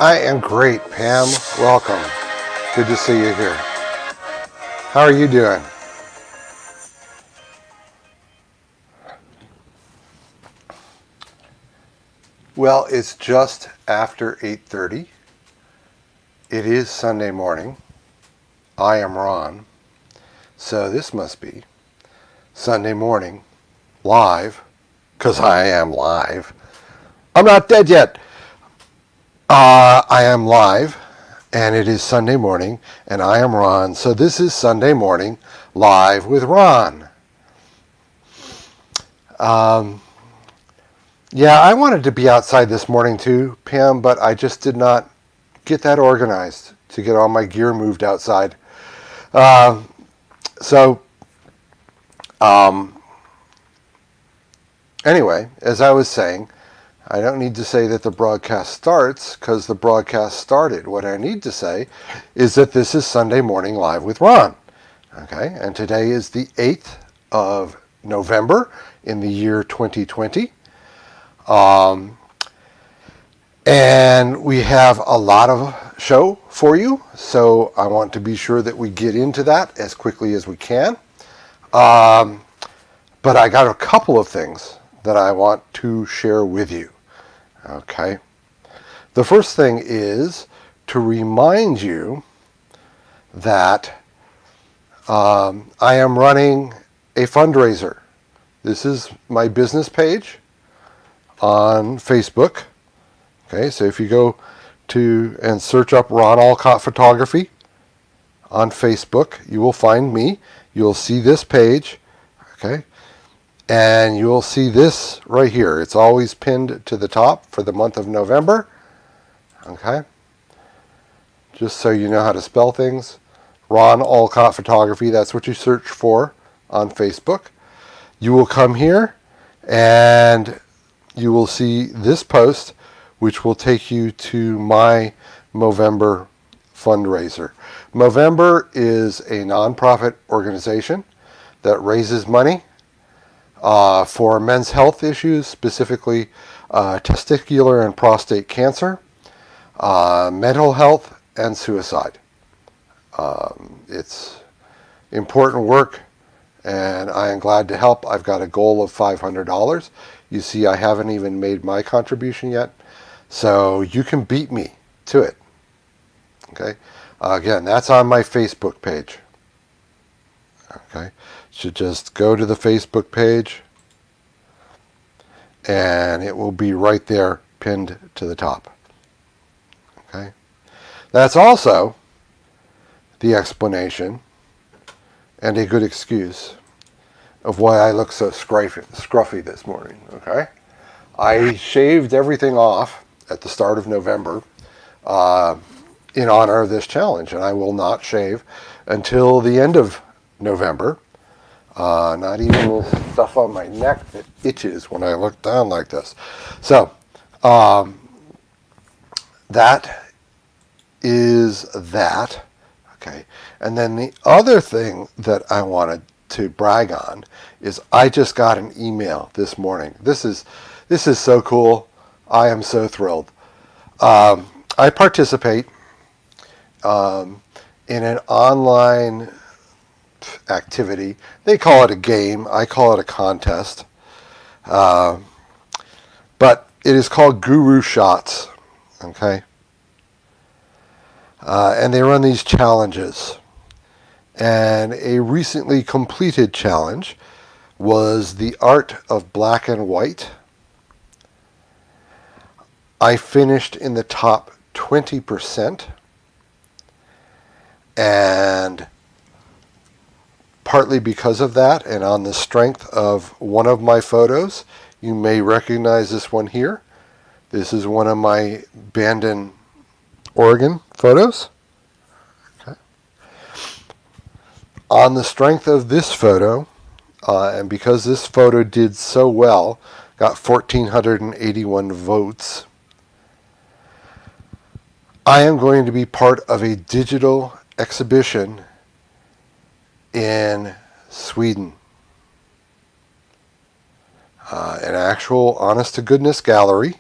I am great, Pam. Welcome. Good to see you here. How are you doing? Well, it's just after 8:30. It is Sunday morning. I am Ron. So this must be Sunday morning live, because I am live. I'm not dead yet. I am live, and it is Sunday morning, and I am Ron. So this is Sunday morning live with Ron. Yeah, I wanted to be outside this morning too, Pam, but I just did not get that organized to get all my gear moved outside. Uh, so, um, anyway, as I was saying, I don't need to say that the broadcast starts because the broadcast started. What I need to say is that this is Sunday morning live with Ron. Okay, and today is the 8th of November in the year 2020. And we have a lot of show for you, so I want to be sure that we get into that as quickly as we can. But I got a couple of things that I want to share with you. Okay. The first thing is to remind you that I am running a fundraiser. This is my business page on Facebook. Okay, so if you go to and search up Ron Alcott Photography on Facebook, you will find me. You'll see this page, okay, and you'll see this right here. It's always pinned to the top for the month of November, okay, just so you know how to spell things. Ron Alcott Photography, that's what you search for on Facebook. You will come here and you will see this post, which will take you to my Movember fundraiser. Movember is a nonprofit organization that raises money for men's health issues, specifically testicular and prostate cancer, mental health, and suicide. It's important work, and I am glad to help. I've got a goal of $500. You see, I haven't even made my contribution yet. So you can beat me to it. Okay. Again, that's on my Facebook page. Okay. Should just go to the Facebook page and it will be right there pinned to the top. Okay. That's also the explanation and a good excuse of why I look so scruffy this morning. Okay. I shaved everything off at the start of November in honor of this challenge, and I will not shave until the end of November. Not even the stuff on my neck that itches when I look down like this. So that is that. Okay, and then the other thing that I wanted to brag on is I just got an email this morning. This is so cool. I am so thrilled. I participate in an online activity. They call it a game. I call it a contest. But it is called Guru Shots. Okay? And they run these challenges. And a recently completed challenge was the art of black and white. I finished in the top 20%, and partly because of that and on the strength of one of my photos, you may recognize this one here. This is one of my Bandon, Oregon photos. Okay. On the strength of this photo, and because this photo did so well, got 1,481 votes, I am going to be part of a digital exhibition in Sweden. An actual honest-to-goodness gallery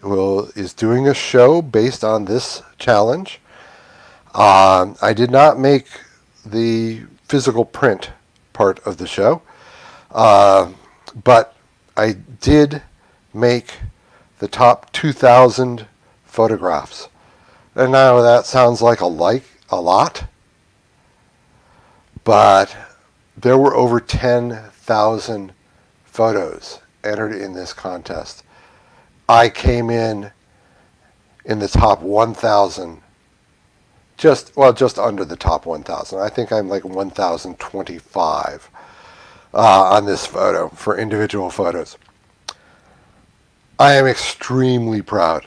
is doing a show based on this challenge. I did not make the physical print part of the show, but I did make the top 2,000 photographs. And now that sounds like a lot, but there were over 10,000 photos entered in this contest. I came in the top 1,000, just under the top 1,000. I think I'm like 1,025 on this photo for individual photos. I am extremely proud.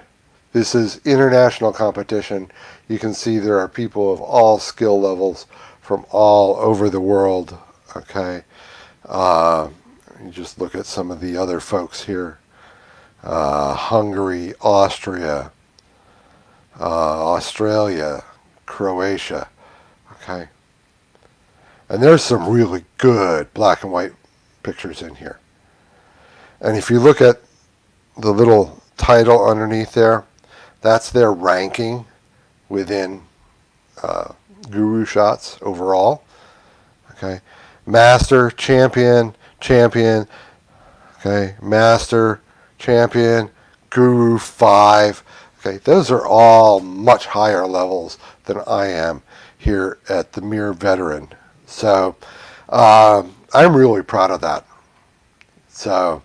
This is international competition. You can see there are people of all skill levels from all over the world. Okay, you just look at some of the other folks here. Hungary, Austria, Australia, Croatia. Okay, and there's some really good black and white pictures in here. And if you look at the little title underneath there, that's their ranking within GuruShots overall. Okay, Master, Champion, Champion. Okay, Master, Champion, Guru 5. Okay, those are all much higher levels than I am here at the mere veteran. So I'm really proud of that. So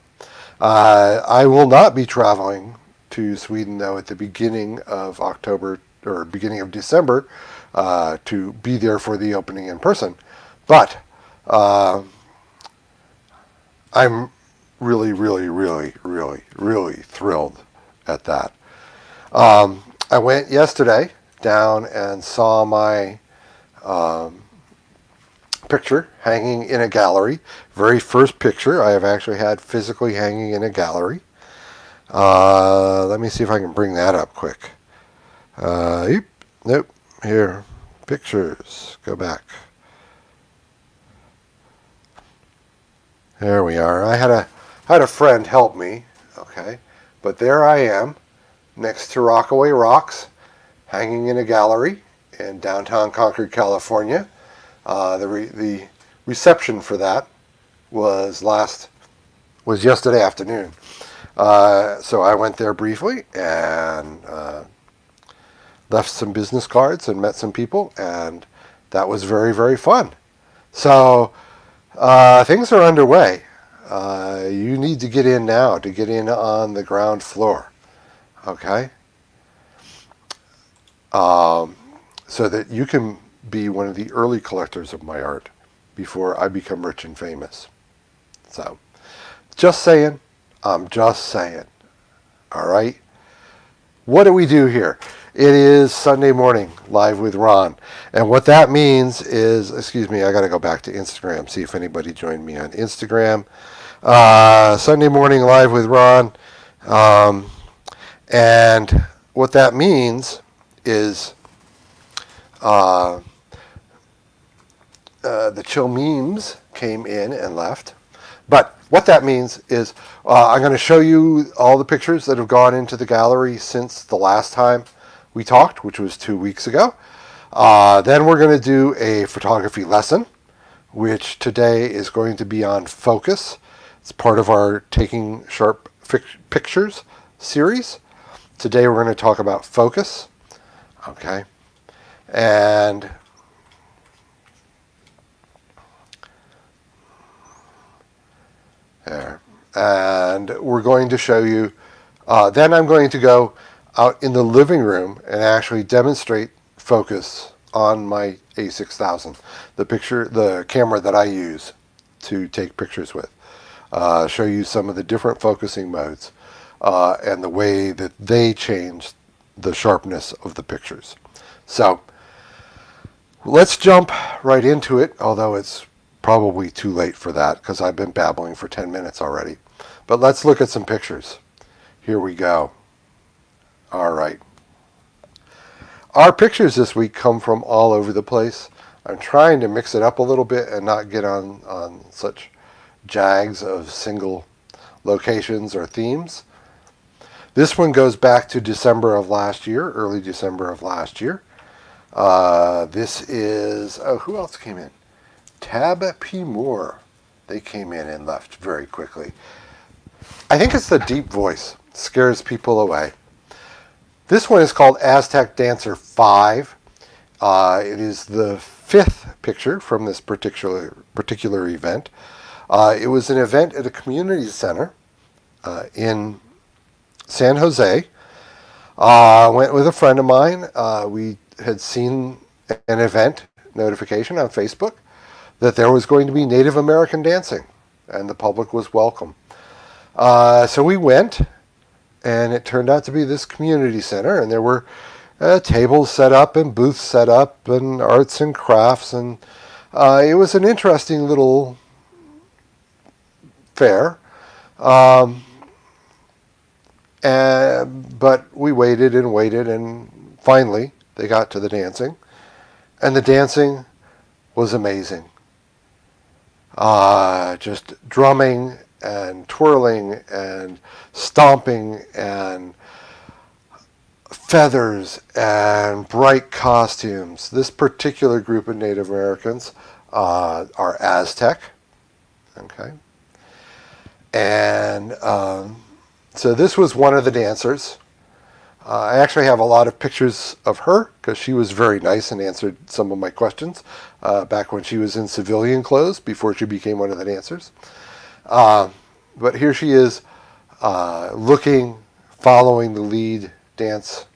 I will not be traveling to Sweden, though, at the beginning of October or beginning of December to be there for the opening in person. But I'm really, really, really, really, really thrilled at that. I went yesterday down and saw my picture hanging in a gallery. Very first picture I have actually had physically hanging in a gallery. Let me see if I can bring that up quick. Nope. Here, pictures. Go back. There we are. I had a friend help me. Okay, but there I am, next to Rockaway Rocks, hanging in a gallery in downtown Concord, California. The reception for that was yesterday afternoon. So I went there briefly and left some business cards and met some people, and that was very, very fun. So things are underway. You need to get in now to get in on the ground floor. Okay? So that you can be one of the early collectors of my art before I become rich and famous. So, just saying. I'm just saying. All right? What do we do here? It is Sunday morning, live with Ron. And what that means is, excuse me, I got to go back to Instagram, see if anybody joined me on Instagram. Sunday morning, live with Ron. And what that means is the chill memes came in and left. But what that means is I'm going to show you all the pictures that have gone into the gallery since the last time we talked, which was 2 weeks ago. Then we're going to do a photography lesson, which today is going to be on focus. It's part of our Taking Sharp Pictures series. Today we're going to talk about focus. Okay. And there. And we're going to show you, then I'm going to go out in the living room and actually demonstrate focus on my A6000, the camera that I use to take pictures with. Show you some of the different focusing modes and the way that they change the sharpness of the pictures. So let's jump right into it, although it's probably too late for that because I've been babbling for 10 minutes already. But let's look at some pictures. Here we go. All right. Our pictures this week come from all over the place. I'm trying to mix it up a little bit and not get on such jags of single locations or themes. This one goes back to December of last year, early December of last year. This is, who else came in? Tab P. Moore. They came in and left very quickly. I think it's the deep voice. Scares people away. This one is called Aztec Dancer 5. It is the 5th picture from this particular event. It was an event at a community center in San Jose. I went with a friend of mine. We had seen an event notification on Facebook that there was going to be Native American dancing, and the public was welcome. So we went, and it turned out to be this community center, and there were tables set up and booths set up and arts and crafts, and it was an interesting little fair. But we waited and waited, and finally they got to the dancing, and the dancing was amazing. Just drumming and twirling and stomping and feathers and bright costumes. This particular group of Native Americans are Aztec. Okay. And so this was one of the dancers. I actually have a lot of pictures of her because she was very nice and answered some of my questions back when she was in civilian clothes before she became one of the dancers. But here she is looking, following the lead dance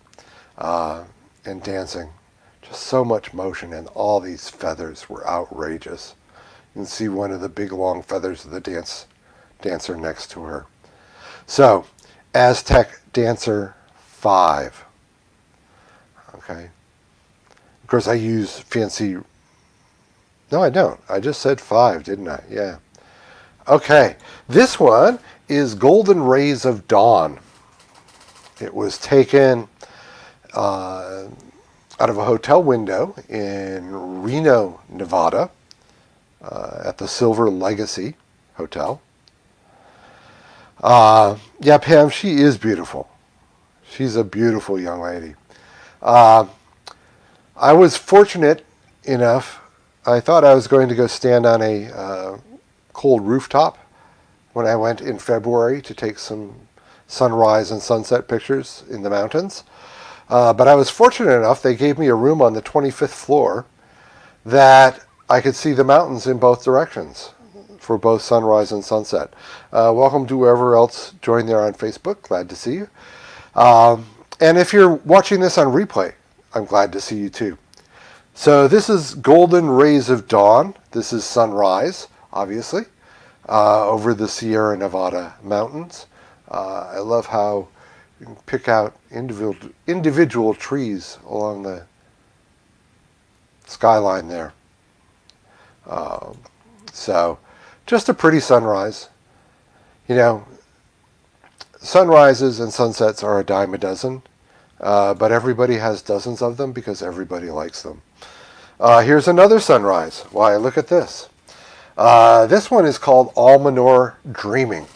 and dancing. Just so much motion, and all these feathers were outrageous. You can see one of the big long feathers of the dancer next to her. So, Aztec Dancer 5. Okay. Of course, I use fancy... No, I don't. I just said 5, didn't I? Yeah. Okay. This one is Golden Rays of Dawn. It was taken out of a hotel window in Reno, Nevada, at the Silver Legacy Hotel. Yeah, Pam, she is beautiful. She's a beautiful young lady. I was fortunate enough, I thought I was going to go stand on a cold rooftop when I went in February to take some sunrise and sunset pictures in the mountains. But I was fortunate enough, they gave me a room on the 25th floor that I could see the mountains in both directions for both sunrise and sunset. Welcome to whoever else joined there on Facebook. Glad to see you. And if you're watching this on replay, I'm glad to see you too. So this is Golden Rays of Dawn. This is sunrise, obviously, over the Sierra Nevada mountains. I love how you can pick out individual trees along the skyline there. So just a pretty sunrise. You know, sunrises and sunsets are a dime a dozen, but everybody has dozens of them because everybody likes them. Here's another sunrise. Why, look at this. This one is called Almanor Dreaming.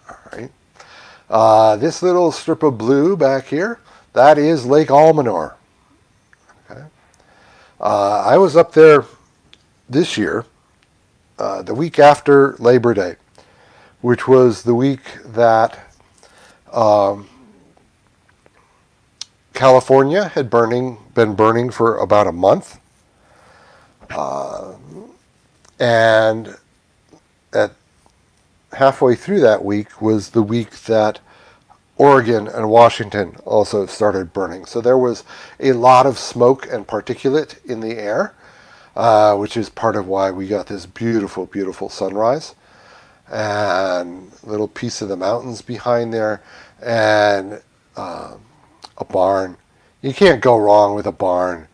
All right. This little strip of blue back here, that is Lake Almanor. Okay. I was up there this year, the week after Labor Day, which was the week that California had been burning for about a month. And at halfway through that week was the week that Oregon and Washington also started burning. So there was a lot of smoke and particulate in the air, which is part of why we got this beautiful, beautiful sunrise. And a little piece of the mountains behind there, and a barn. You can't go wrong with a barn.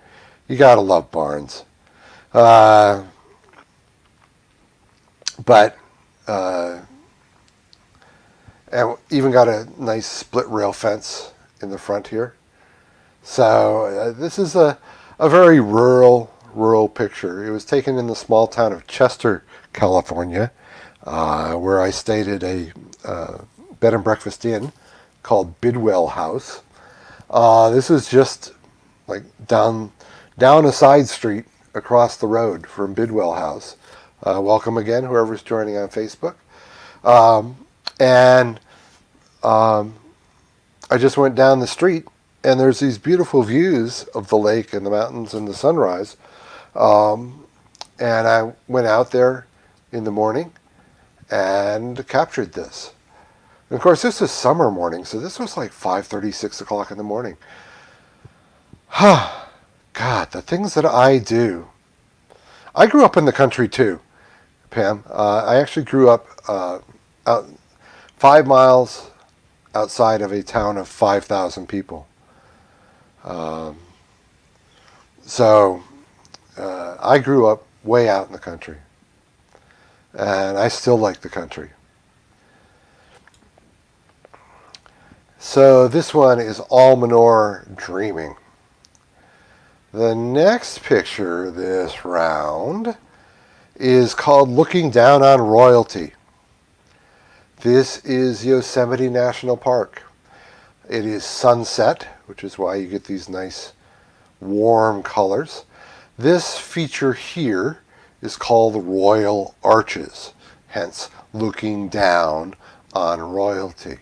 You gotta love barns. And even got a nice split rail fence in the front here. So this is a very rural picture. It was taken in the small town of Chester, California, where I stayed at a bed and breakfast inn called Bidwell House. This is just like down a side street across the road from Bidwell House. Welcome again, whoever's joining on Facebook. And I just went down the street, and there's these beautiful views of the lake and the mountains and the sunrise. And I went out there in the morning and captured this. And of course, this is summer morning, so this was like 5:30, 6 o'clock in the morning. God, the things that I do. I grew up in the country too, Pam. I actually grew up out 5 miles outside of a town of 5,000 people. So I grew up way out in the country. And I still like the country. So this one is Almanor Dreaming. The next picture this round is called Looking Down on Royalty. This is Yosemite National Park. It is sunset, which is why you get these nice warm colors. This feature here is called Royal Arches, hence looking down on royalty.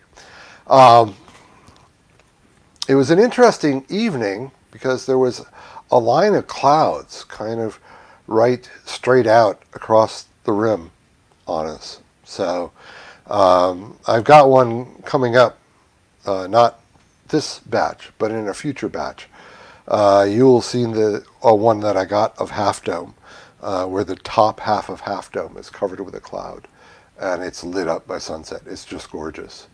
It was an interesting evening because there was a line of clouds kind of right straight out across the rim on us. So I've got one coming up, not this batch, but in a future batch. You will see the one that I got of Half Dome, where the top half of Half Dome is covered with a cloud, and it's lit up by sunset. It's just gorgeous.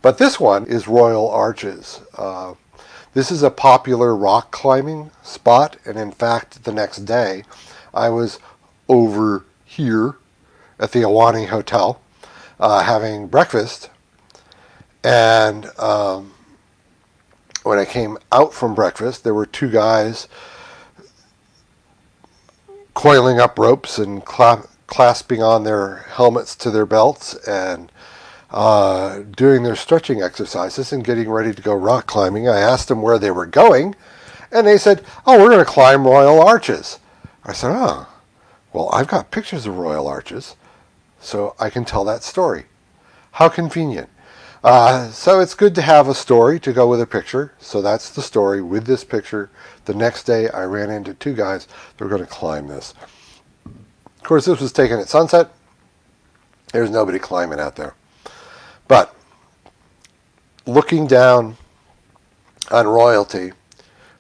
But this one is Royal Arches. This is a popular rock climbing spot, and in fact, the next day, I was over here at the Ahwahnee Hotel having breakfast, and when I came out from breakfast, there were two guys coiling up ropes and clasping on their helmets to their belts and doing their stretching exercises and getting ready to go rock climbing. I asked them where they were going, and they said, "Oh, we're going to climb Royal Arches." I said, "Oh, well, I've got pictures of Royal Arches, so I can tell that story." How convenient. So it's good to have a story to go with a picture. So that's the story with this picture. The next day, I ran into two guys that were going to climb this. Of course, this was taken at sunset. There's nobody climbing out there. But looking down on royalty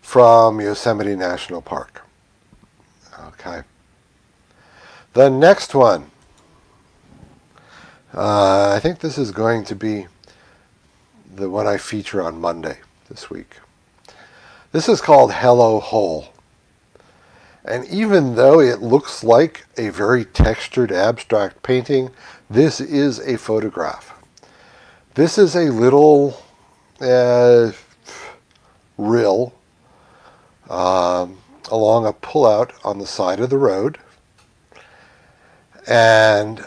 from Yosemite National Park. Okay. The next one. I think this is going to be the one I feature on Monday this week. This is called Hello Hole. And even though it looks like a very textured abstract painting, this is a photograph. This is a little rill along a pullout on the side of the road. And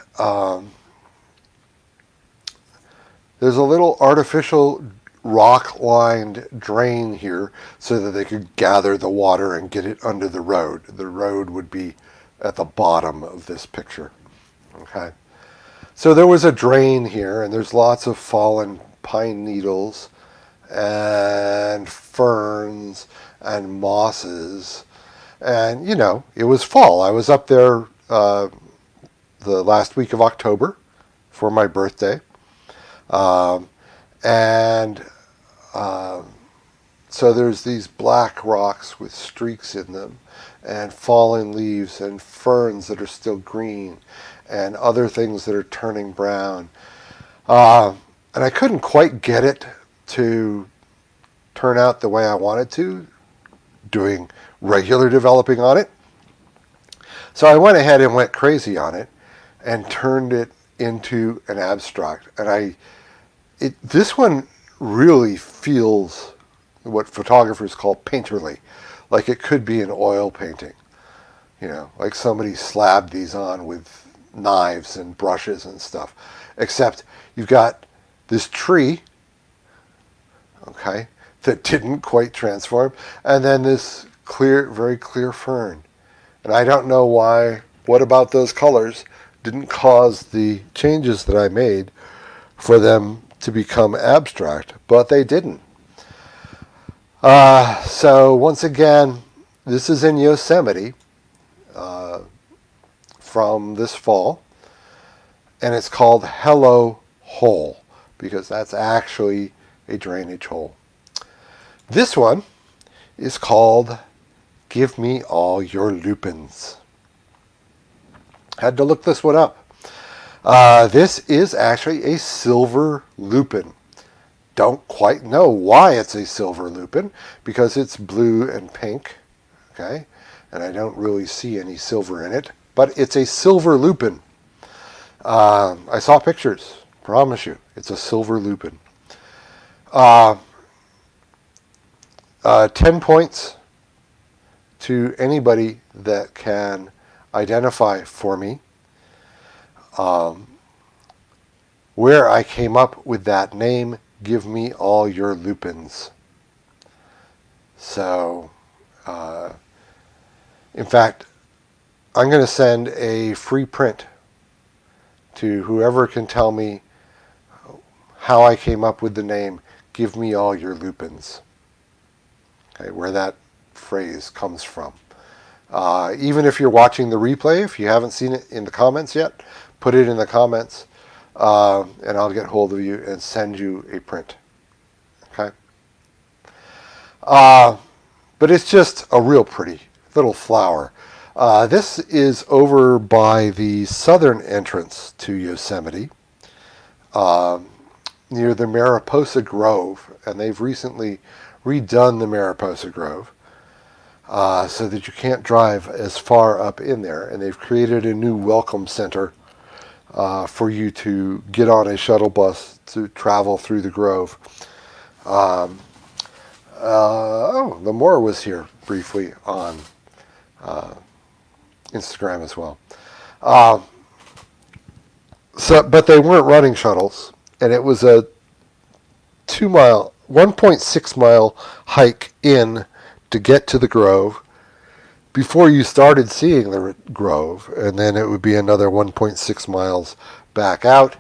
there's a little artificial rock-lined drain here so that they could gather the water and get it under the road. The road would be at the bottom of this picture. Okay. So there was a drain here, and there's lots of fallen pine needles and ferns and mosses. And, you know, it was fall. I was up there the last week of October for my birthday. So there's these black rocks with streaks in them, and fallen leaves and ferns that are still green, and other things that are turning brown. And I couldn't quite get it to turn out the way I wanted to, doing regular developing on it. So I went ahead and went crazy on it and turned it into an abstract. And this one really feels what photographers call painterly, like it could be an oil painting, you know, like somebody slabbed these on with knives and brushes and stuff. Except you've got this tree okay, that didn't quite transform, and then this clear, very clear fern. And I don't know why, what about those colors didn't cause the changes that I made for them to become abstract, but they didn't. So once again, this is in Yosemite from this fall, and it's called Hello Hole because that's actually a drainage hole. This one is called Give Me All Your Lupins. Had to look this one up. This is actually a silver lupin. Don't quite know why it's a silver lupin because it's blue and pink, okay? And I don't really see any silver in it, but it's a silver lupin. I saw pictures, promise you, it's a silver lupin. 10 points to anybody that can identify for me where I came up with that name, Give Me All Your Lupins. So, in fact, I'm going to send a free print to whoever can tell me how I came up with the name, Give Me All Your Lupins. Okay, where that phrase comes from. Even if you're watching the replay, if you haven't seen it in the comments yet, put it in the comments, and I'll get hold of you and send you a print. Okay? But it's just a real pretty little flower. This is over by the southern entrance to Yosemite, near the Mariposa Grove, and they've recently redone the Mariposa Grove so that you can't drive as far up in there, and they've created a new welcome center for you to get on a shuttle bus to travel through the grove. Lamore was here briefly on Instagram as well. But they weren't running shuttles, and it was a 1.6 mile hike in to get to the grove before you started seeing the grove, and then it would be another 1.6 miles back out.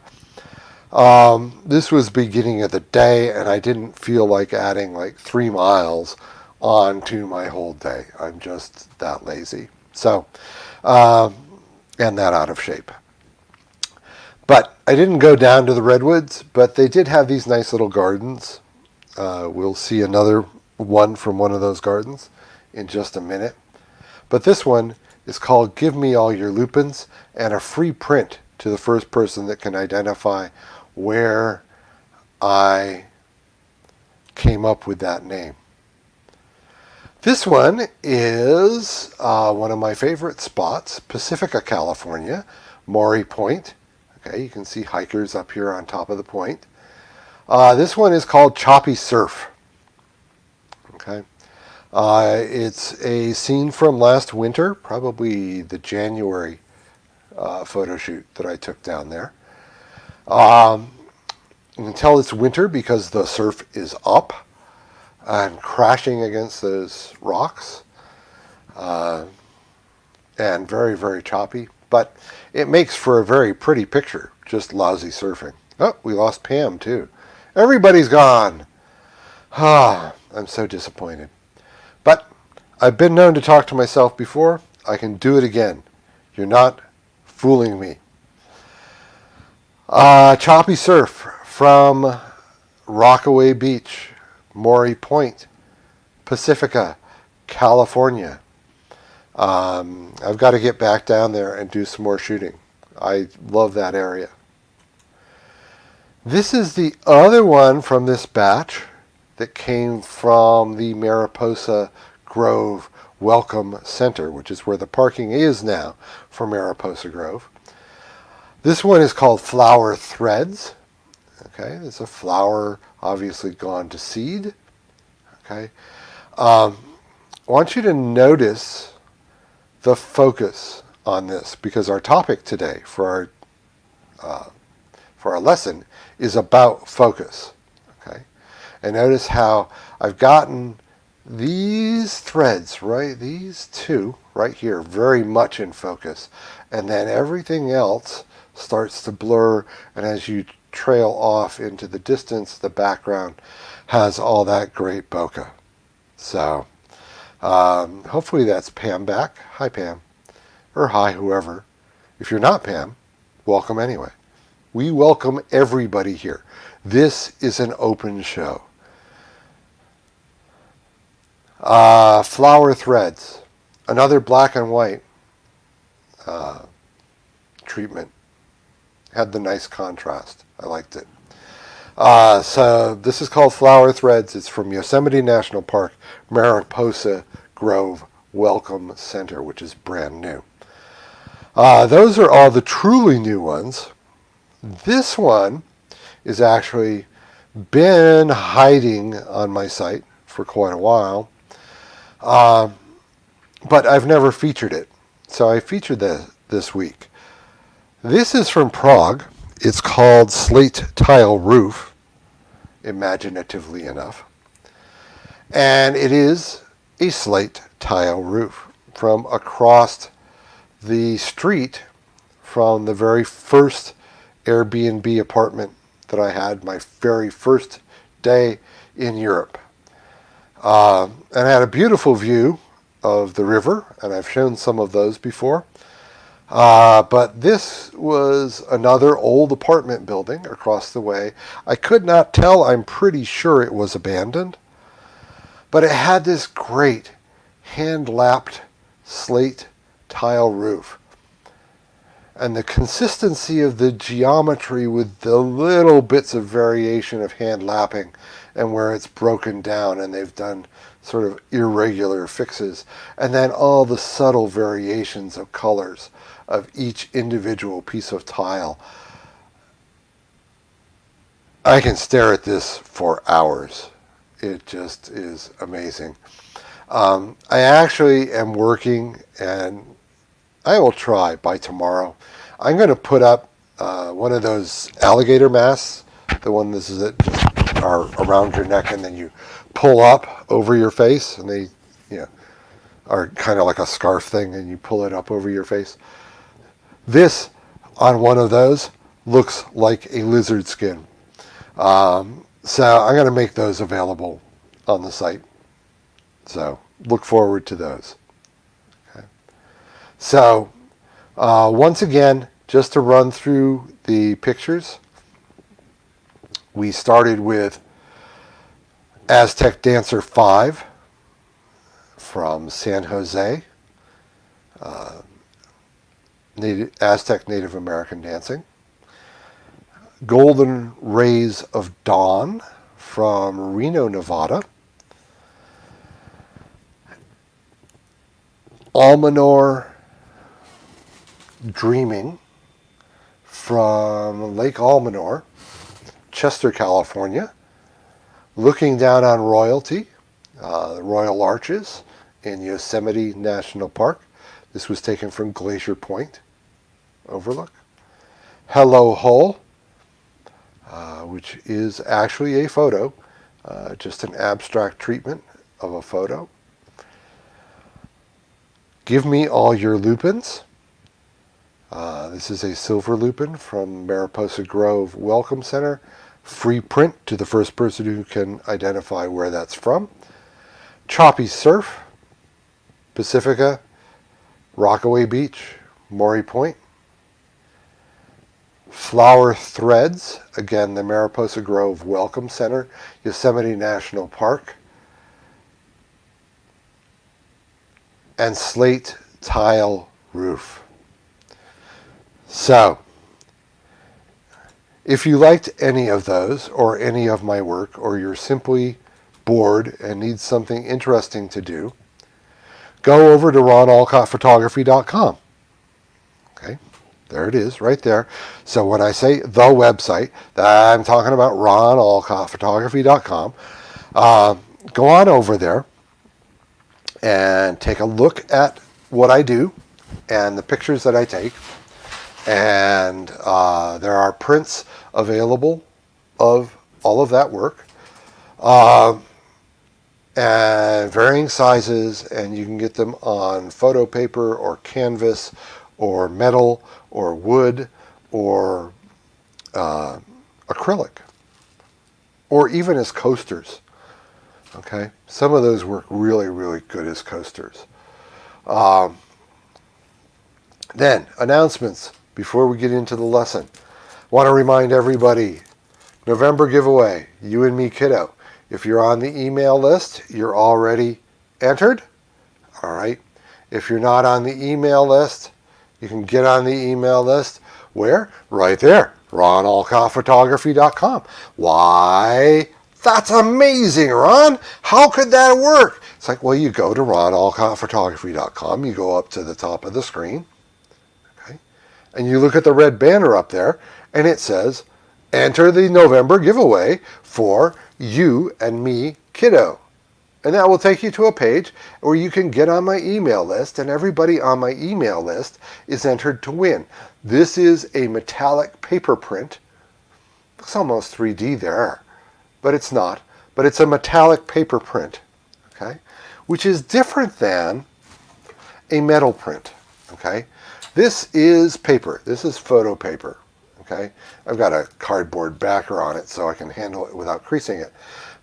This was beginning of the day, and I didn't feel like adding like 3 miles on to my whole day. I'm just that lazy. So, and that out of shape. But I didn't go down to the redwoods, but they did have these nice little gardens. We'll see another one from one of those gardens in just a minute. But this one is called Give Me All Your Lupins, and a free print to the first person that can identify where I came up with that name. This one is one of my favorite spots, Pacifica, California, Maury Point. Okay, you can see hikers up here on top of the point. This one is called Choppy Surf. Okay, it's a scene from last winter, probably the January photo shoot that I took down there. You can tell it's winter because the surf is up and crashing against those rocks, and very, very choppy. But it makes for a very pretty picture, just lousy surfing. Oh, we lost Pam too. Everybody's gone. I'm so disappointed. But I've been known to talk to myself before. I can do it again. You're not fooling me. Choppy Surf from Rockaway Beach, Maury Point, Pacifica, California. I've got to get back down there and do some more shooting. I love that area. This is the other one from this batch that came from the Mariposa Grove Welcome Center, which is where the parking is now for Mariposa Grove. This one is called Flower Threads. Okay, it's a flower obviously gone to seed. Okay, I want you to notice the focus on this, because our topic today for our lesson is about focus. Okay, And notice how I've gotten these threads, right, these two right here, very much in focus. And then everything else starts to blur, and as you trail off into the distance, the background has all that great bokeh. So hopefully that's Pam back. Hi, Pam. Or hi, whoever. If you're not Pam, welcome anyway. We welcome everybody here. This is an open show. Flower threads. Another black and white treatment. Had the nice contrast. I liked it. So this is called Flower Threads. It's from Yosemite National Park, Mariposa Grove Welcome Center, which is brand new. Those are all the truly new ones. This one is actually been hiding on my site for quite a while, but I've never featured it. So I featured this week. This is from Prague. It's called Slate Tile Roof, imaginatively enough. And it is a slate tile roof from across the street from the very first Airbnb apartment that I had my very first day in Europe. And I had a beautiful view of the river, and I've shown some of those before. But this was another old apartment building across the way. I could not tell. I'm pretty sure it was abandoned. But it had this great hand-lapped slate tile roof. And the consistency of the geometry with the little bits of variation of hand lapping and where it's broken down and they've done sort of irregular fixes. And then all the subtle variations of colors of each individual piece of tile. I can stare at this for hours. It just is amazing. I actually am working, and I will try by tomorrow. I'm going to put up one of those alligator masks, the one this is it, just are around your neck, and then you pull up over your face, and they, are kind of like a scarf thing, and you pull it up over your face. This on one of those looks like a lizard skin. So I'm going to make those available on the site. So look forward to those. Okay. So once again, just to run through the pictures, we started with Aztec Dancer 5 from San Jose, Aztec Native American dancing. Golden Rays of Dawn from Reno, Nevada. Almanor Dreaming from Lake Almanor, Chester, California. Looking Down on Royalty, the Royal Arches in Yosemite National Park. This was taken from Glacier Point Overlook. Hello Hull, which is actually a photo, just an abstract treatment of a photo. Give Me All Your Lupins. This is a silver lupin from Mariposa Grove Welcome Center. Free print to the first person who can identify where that's from. Choppy Surf, Pacifica, Rockaway Beach, Maury Point. Flower Threads, again, the Mariposa Grove Welcome Center, Yosemite National Park. And Slate Tile Roof. So, if you liked any of those or any of my work, or you're simply bored and need something interesting to do, go over to ronalcottphotography.com. Okay, there it is right there. So when I say the website, I'm talking about ronalcottphotography.com. Go on over there and take a look at what I do and the pictures that I take. And there are prints available of all of that work. And varying sizes, and you can get them on photo paper or canvas or metal or wood or acrylic, or even as coasters. Okay, some of those work really, really good as coasters. Then, announcements before we get into the lesson. Want to remind everybody, November giveaway, You and Me Kiddo. If you're on the email list, you're already entered. All right. If you're not on the email list, you can get on the email list. Where? Right there, ronalcottphotography.com. Why? That's amazing, Ron. How could that work? It's like, well, you go to ronalcottphotography.com, you go up to the top of the screen, okay, and you look at the red banner up there, and it says, enter the November giveaway for You and Me Kiddo. And that will take you to a page where you can get on my email list, and everybody on my email list is entered to win. This is a metallic paper print. Looks almost 3D there, but it's not. But it's a metallic paper print, okay, which is different than a metal print, okay. This is paper. This is photo paper, okay. I've got a cardboard backer on it so I can handle it without creasing it.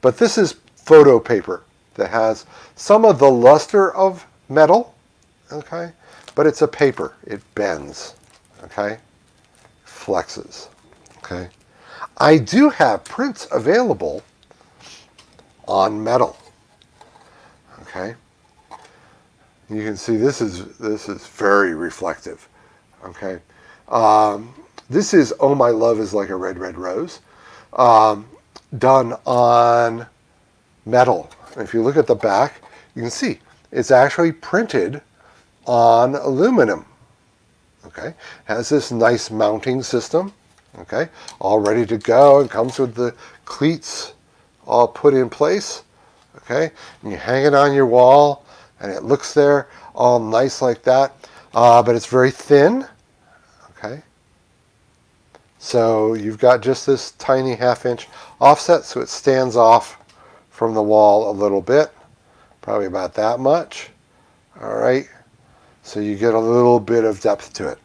But this is photo paper that has some of the luster of metal, okay, but it's a paper. It bends, okay, flexes, okay. I do have prints available on metal, okay. You can see this is very reflective, okay. This is Oh My Love Is Like a Red, Red Rose, done on metal. If you look at the back, you can see it's actually printed on aluminum. Okay, has this nice mounting system. Okay, all ready to go, and comes with the cleats all put in place. Okay, and you hang it on your wall, and it looks there all nice like that. But it's very thin. Okay, so you've got just this tiny 1/2 inch offset, so it stands off from the wall a little bit, probably about that much. All right, so you get a little bit of depth to it.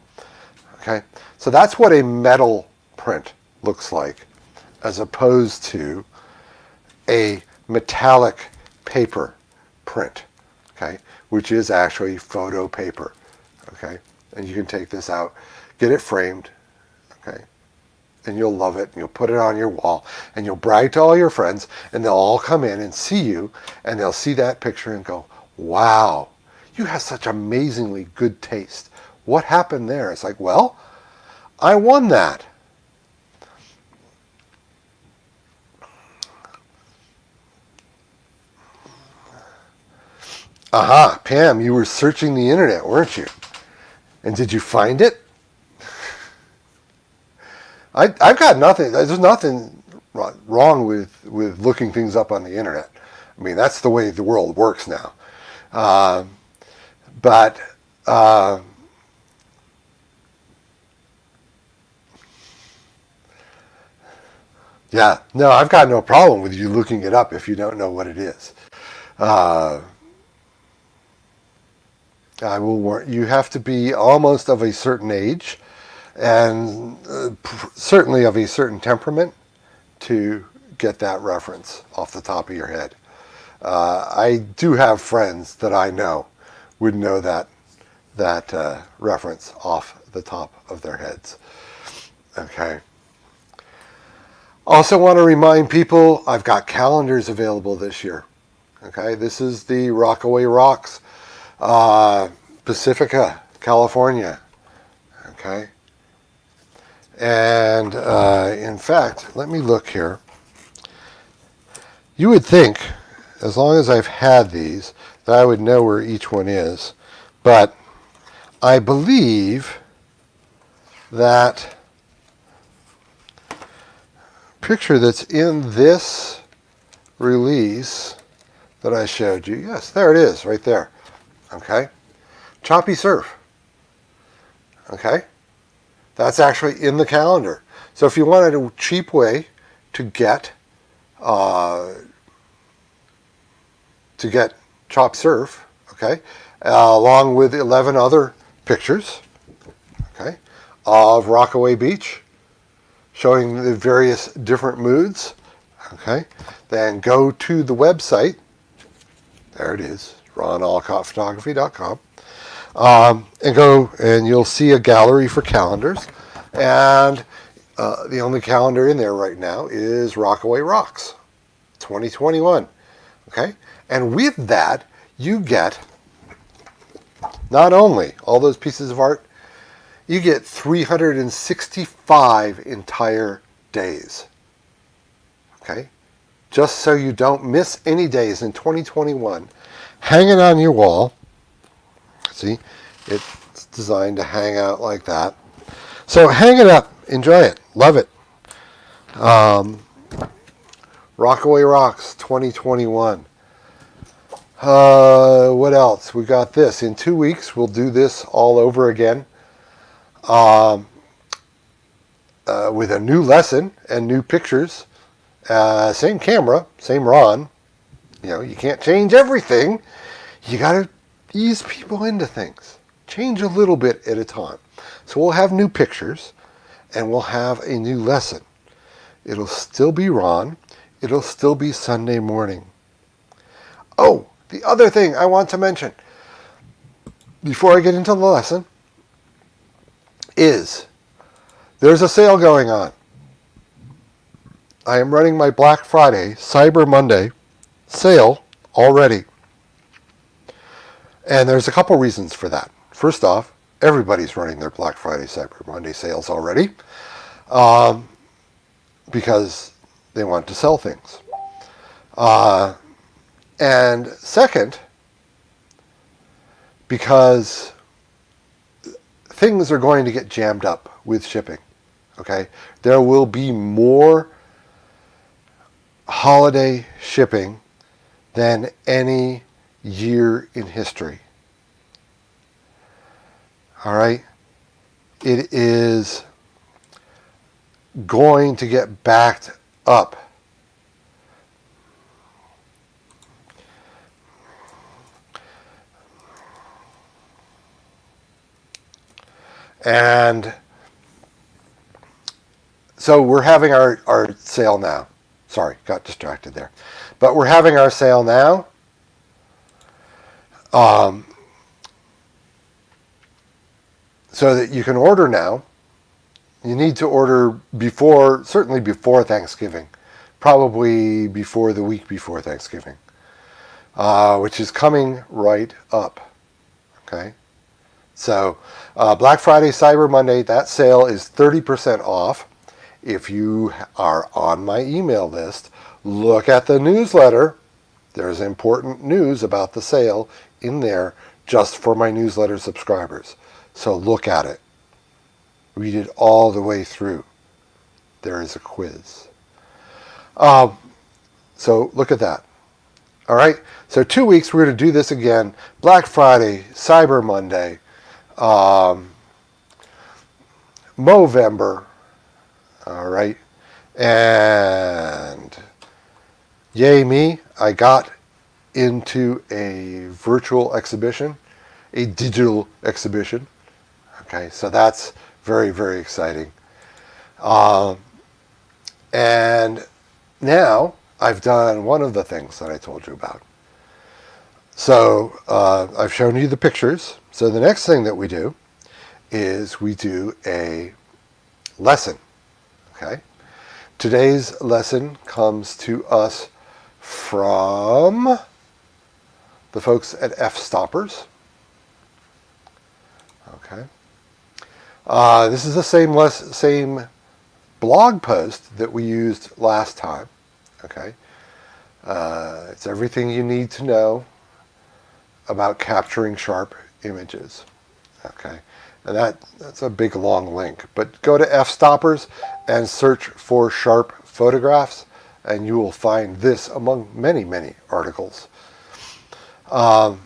Okay, so that's what a metal print looks like, as opposed to a metallic paper print, okay, which is actually photo paper. Okay, and you can take this out, get it framed, okay, and you'll love it, and you'll put it on your wall, and you'll brag to all your friends, and they'll all come in and see you, and they'll see that picture and go, wow, you have such amazingly good taste. What happened there? It's like, well, I won that. Aha, Pam, you were searching the internet, weren't you? And did you find it? I've got nothing. There's nothing wrong with looking things up on the internet. I mean, that's the way the world works now. But yeah, no, I've got no problem with you looking it up if you don't know what it is. I will warn you, have to be almost of a certain age, and certainly of a certain temperament, to get that reference off the top of your head. I do have friends that I know would know that reference off the top of their heads. Okay. Also want to remind people, I've got calendars available this year. Okay, this is the Rockaway Rocks, Pacifica, California. Okay. And in fact, let me look here. You would think, as long as I've had these, that I would know where each one is. But I believe that picture that's in this release that I showed you, yes, there it is, right there. Okay. Choppy Surf. Okay. That's actually in the calendar. So if you wanted a cheap way to get to get Chop Surf, okay, along with 11 other pictures, okay, of Rockaway Beach, showing the various different moods, okay. Then go to the website. There it is, ronalcottphotography.com. And go and you'll see a gallery for calendars. And the only calendar in there right now is Rockaway Rocks 2021. Okay? And with that, you get not only all those pieces of art, you get 365 entire days. Okay? Just so you don't miss any days in 2021. Hang it on your wall. See, it's designed to hang out like that. So hang it up, enjoy it, love it. Rockaway Rocks 2021. What else? We got this. In 2 weeks, we'll do this all over again with a new lesson and new pictures. Same camera, same Ron. You know, you can't change everything. You got to ease people into things. Change a little bit at a time. So we'll have new pictures and we'll have a new lesson. It'll still be Ron. It'll still be Sunday morning. Oh, the other thing I want to mention before I get into the lesson is there's a sale going on. I am running my Black Friday, Cyber Monday sale already. And there's a couple reasons for that. First off, everybody's running their Black Friday, Cyber Monday sales already because they want to sell things. And second, because things are going to get jammed up with shipping. Okay? There will be more holiday shipping than any year in history. All right? It is going to get backed up. And so we're having our sale now. Sorry, got distracted there. But we're having our sale now. So that you can order now. You need to order certainly before Thanksgiving. Probably before the week before Thanksgiving. Which is coming right up. Okay? So, Black Friday, Cyber Monday, that sale is 30% off. If you are on my email list, look at the newsletter. There's important news about the sale in there just for my newsletter subscribers. So look at it. Read it all the way through. There is a quiz. So look at that. All right. So 2 weeks, we're going to do this again. Black Friday, Cyber Monday, Movember. All right. And yay me, I got into a virtual exhibition, a digital exhibition. Okay, so that's very, very exciting. And now I've done one of the things that I told you about. So I've shown you the pictures. So the next thing that we do is we do a lesson. Okay. Today's lesson comes to us from the folks at F-Stoppers. Okay. This is the same blog post that we used last time. Okay. It's everything you need to know about capturing sharp images. Okay. And that's a big long link. But go to F-Stoppers and search for sharp photographs, and you will find this among many, many articles. And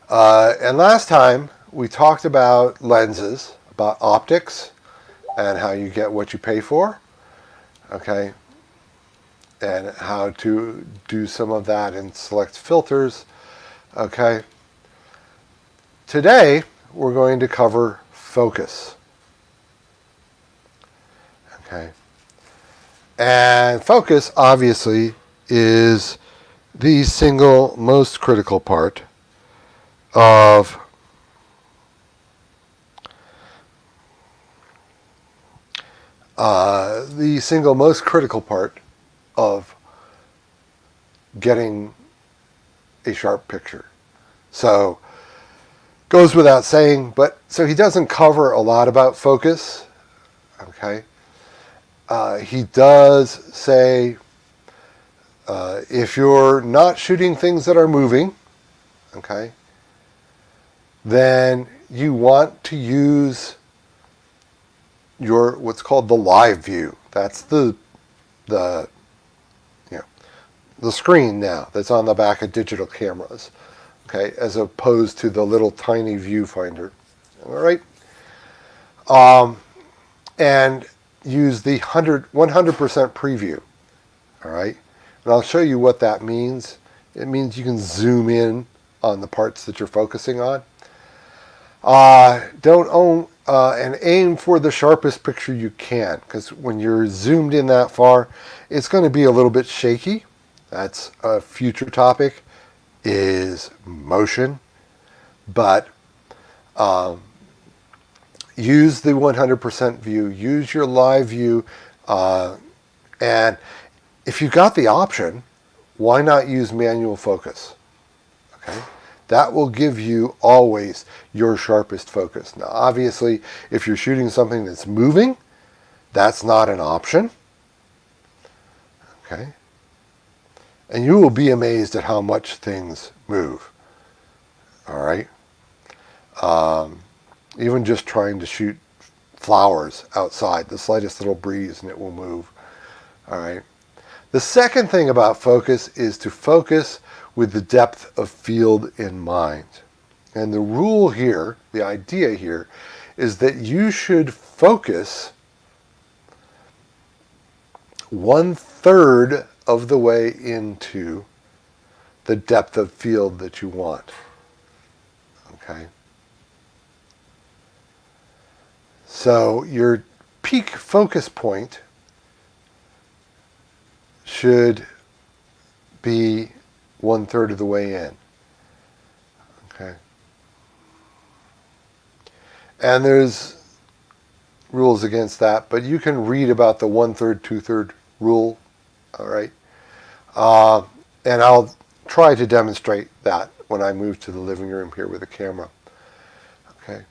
last time we talked about lenses, about optics, and how you get what you pay for. Okay. and how to do some of that and select filters. Okay. Today, we're going to cover focus. Okay. And focus, obviously, is the single most critical part of getting a sharp picture. So, goes without saying, but so he doesn't cover a lot about focus. Okay. He does say if you're not shooting things that are moving, okay, then you want to use your what's called the live view. That's the screen now that's on the back of digital cameras, okay, as opposed to the little tiny viewfinder. All right, and use the 100% preview. All right, and I'll show you what that means. It means you can zoom in on the parts that you're focusing on. And aim for the sharpest picture you can, because when you're zoomed in that far, it's going to be a little bit shaky. That's a future topic, is motion. But use the 100% view, use your live view, and if you've got the option, why not use manual focus? Okay, that will give you always your sharpest focus. Now, obviously, if you're shooting something that's moving, that's not an option. Okay, and you will be amazed at how much things move. All right, even just trying to shoot flowers outside, the slightest little breeze and it will move. All right. The second thing about focus is to focus with the depth of field in mind. And the rule here, the idea here, is that you should focus 1/3 of the way into the depth of field that you want. Okay? So your peak focus point should be 1/3 of the way in. Okay. And there's rules against that, but you can read about the 1/3, 2/3 rule. All right. And I'll try to demonstrate that when I move to the living room here with the camera. Okay.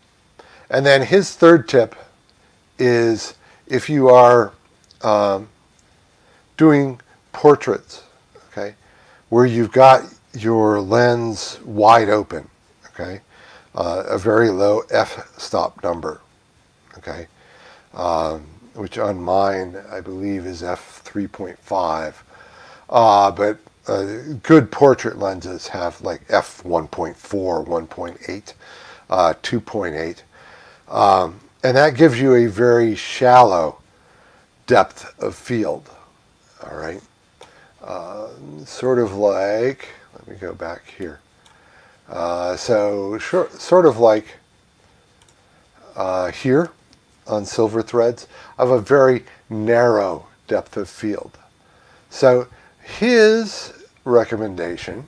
And then his third tip is if you are doing portraits, okay, where you've got your lens wide open, okay, a very low f-stop number, okay, which on mine I believe is f3.5, but good portrait lenses have like f1.4, 1.8, 2.8, and that gives you a very shallow depth of field. All right. Sort of like, let me go back here. Sort of like here on Silver Threads, I have a very narrow depth of field. So his recommendation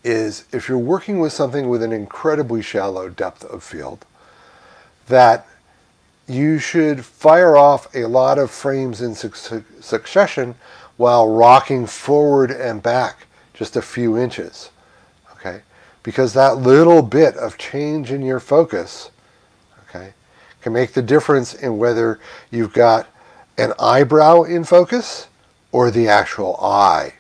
is if you're working with something with an incredibly shallow depth of field, that you should fire off a lot of frames in succession while rocking forward and back just a few inches, okay? Because that little bit of change in your focus, okay, can make the difference in whether you've got an eyebrow in focus or the actual eye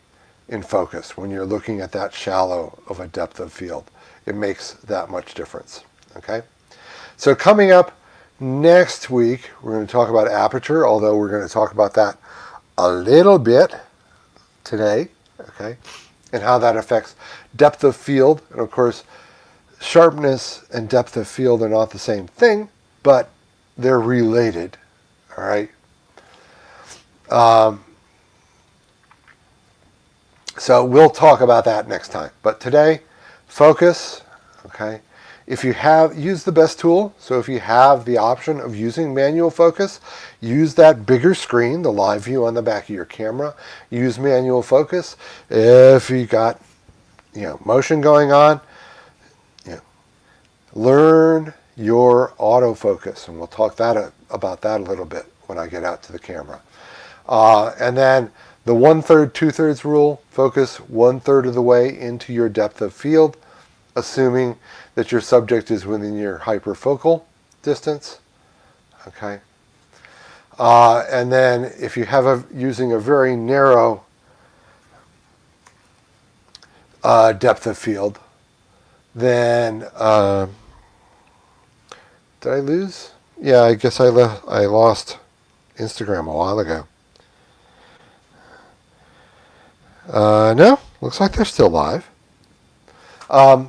in focus when you're looking at that shallow of a depth of field. It makes that much difference, okay? So coming up next week, we're going to talk about aperture, although we're going to talk about that a little bit today, okay, and how that affects depth of field. And of course, sharpness and depth of field are not the same thing, but they're related, All right. So we'll talk about that next time. But today, focus, okay? If you have, use the best tool. So if you have the option of using manual focus, use that bigger screen, the live view on the back of your camera. Use manual focus. If you got, motion going on, learn your autofocus. And we'll talk about that a little bit when I get out to the camera. And then the 1/3, 2/3 rule, focus 1/3 of the way into your depth of field, assuming that your subject is within your hyperfocal distance. Okay. And then if you have using a very narrow depth of field, then did I lose? Yeah, I guess I lost Instagram a while ago. No, looks like they're still live. I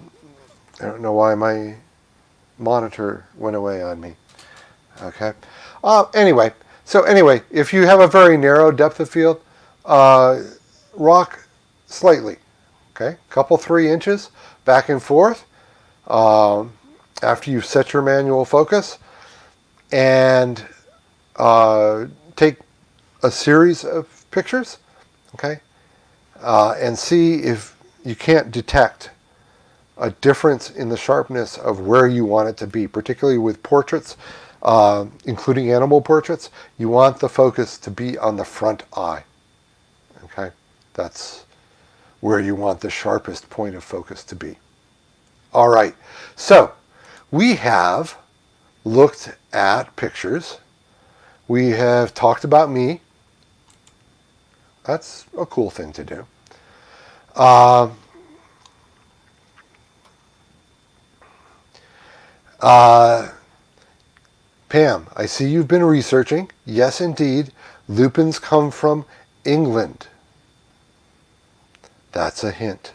don't know why my monitor went away on me. Okay. Anyway, if you have a very narrow depth of field, rock slightly. Okay, couple 3 inches back and forth after you've set your manual focus, and take a series of pictures. Okay. And see if you can't detect a difference in the sharpness of where you want it to be, particularly with portraits, including animal portraits. You want the focus to be on the front eye. Okay? That's where you want the sharpest point of focus to be. All right. So we have looked at pictures. We have talked about me. That's a cool thing to do. Pam, I see you've been researching. Yes, indeed. Lupins come from England. That's a hint.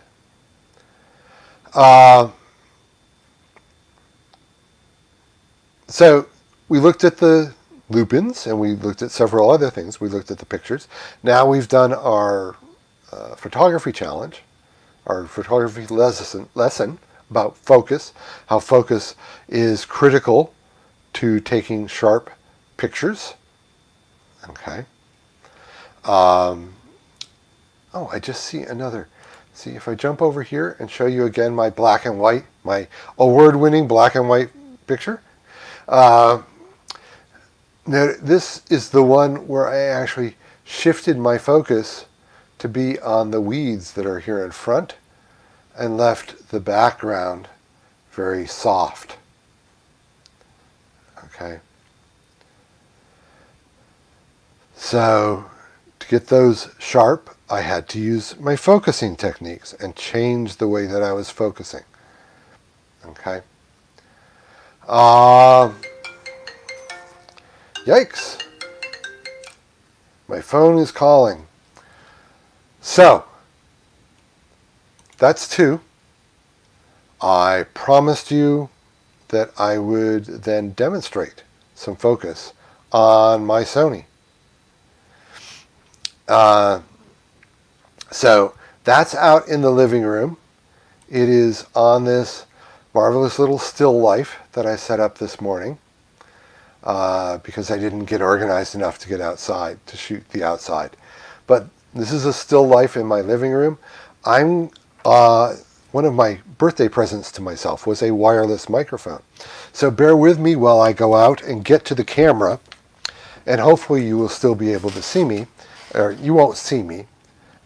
So we looked at the lupins, and we looked at several other things. We looked at the pictures. Now we've done our photography challenge, our photography lesson about focus, how focus is critical to taking sharp pictures. Okay. I just see another. See, if I jump over here and show you again my black and white, my award-winning black and white picture. Now, this is the one where I actually shifted my focus to be on the weeds that are here in front and left the background very soft. Okay. So to get those sharp, I had to use my focusing techniques and change the way that I was focusing. Okay. Yikes. My phone is calling. So, that's 2. I promised you that I would then demonstrate some focus on my Sony. So that's out in the living room. It is on this marvelous little still life that I set up this morning because I didn't get organized enough to get outside to shoot the outside. But this is a still life in my living room. One of my birthday presents to myself was a wireless microphone. So bear with me while I go out and get to the camera, and hopefully you will still be able to see me, or you won't see me,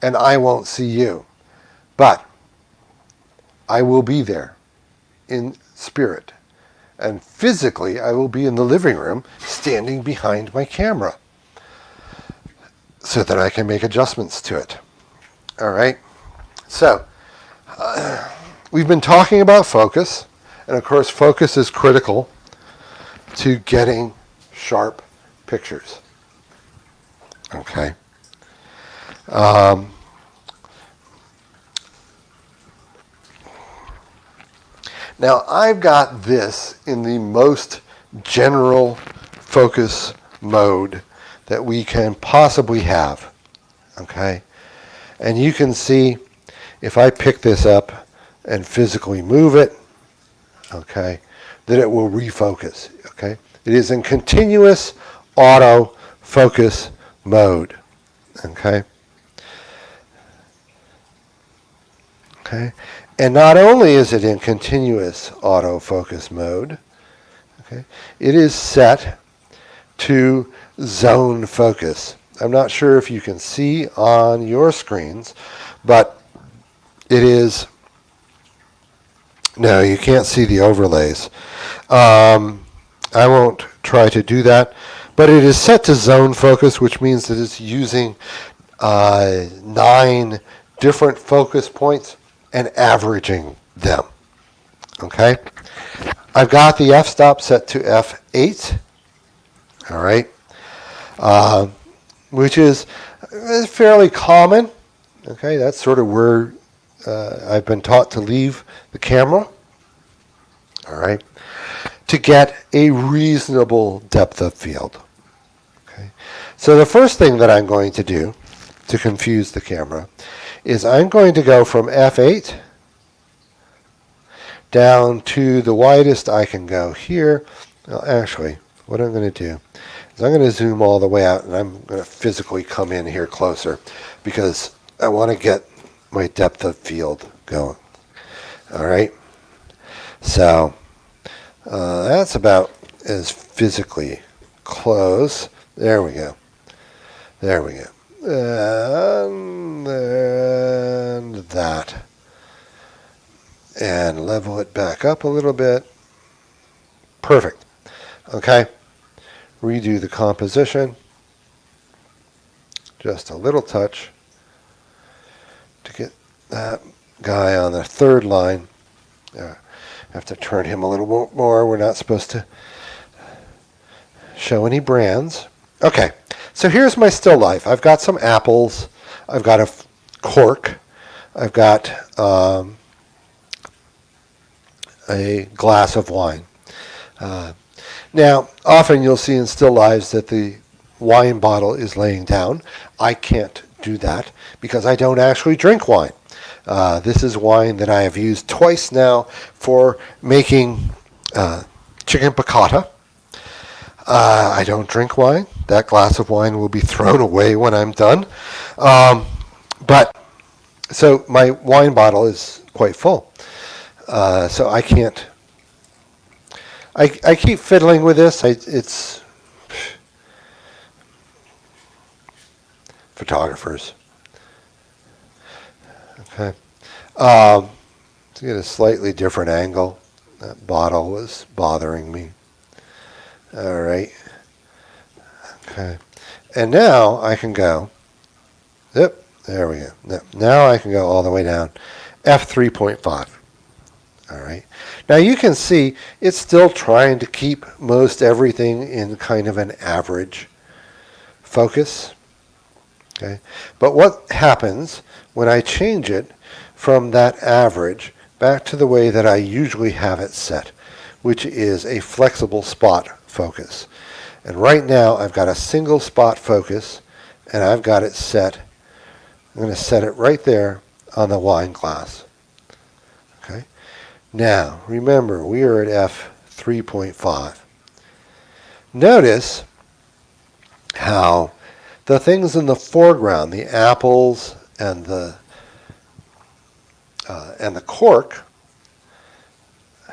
and I won't see you. But I will be there in spirit. And physically, I will be in the living room standing behind my camera so that I can make adjustments to it. All right? So, we've been talking about focus, and of course, focus is critical to getting sharp pictures. Okay? Now, I've got this in the most general focus mode that we can possibly have. Okay? And you can see if I pick this up and physically move it, okay, that it will refocus. Okay? It is in continuous auto focus mode. Okay? Okay? And not only is it in continuous autofocus mode, okay, it is set to zone focus. I'm not sure if you can see on your screens, but it is, no, you can't see the overlays. I won't try to do that, but it is set to zone focus, which means that it's using 9 different focus points and averaging them. Okay? I've got the f-stop set to f8. All right? Which is fairly common. Okay? That's sort of where I've been taught to leave the camera. All right? To get a reasonable depth of field. Okay? So the first thing that I'm going to do to confuse the camera is I'm going to go from f8 down to the widest I can go here. Well, actually, what I'm going to do is I'm going to zoom all the way out, and I'm going to physically come in here closer because I want to get my depth of field going. All right? So that's about as physically close. There we go. There we go. And that. And level it back up a little bit. Perfect. Okay. Redo the composition. Just a little touch to get that guy on the third line. I have to turn him a little bit more. We're not supposed to show any brands. Okay. So here's my still life. I've got some apples. I've got a cork. I've got a glass of wine. Now, often you'll see in still lives that the wine bottle is laying down. I can't do that because I don't actually drink wine. This is wine that I have used twice now for making chicken piccata. I don't drink wine. That glass of wine will be thrown away when I'm done. So my wine bottle is quite full. So I can't. I keep fiddling with this. It's photographers. Okay. To get a slightly different angle, that bottle was bothering me. All right. Okay. And now I can go. Yep. There we go. Now I can go all the way down. F3.5. All right. Now you can see it's still trying to keep most everything in kind of an average focus. Okay. But what happens when I change it from that average back to the way that I usually have it set, which is a flexible spot focus. And right now I've got a single spot focus and I've got it set. I'm going to set it right there on the wine glass. Okay. Now, remember, we are at f3.5. Notice how the things in the foreground, the apples and the cork,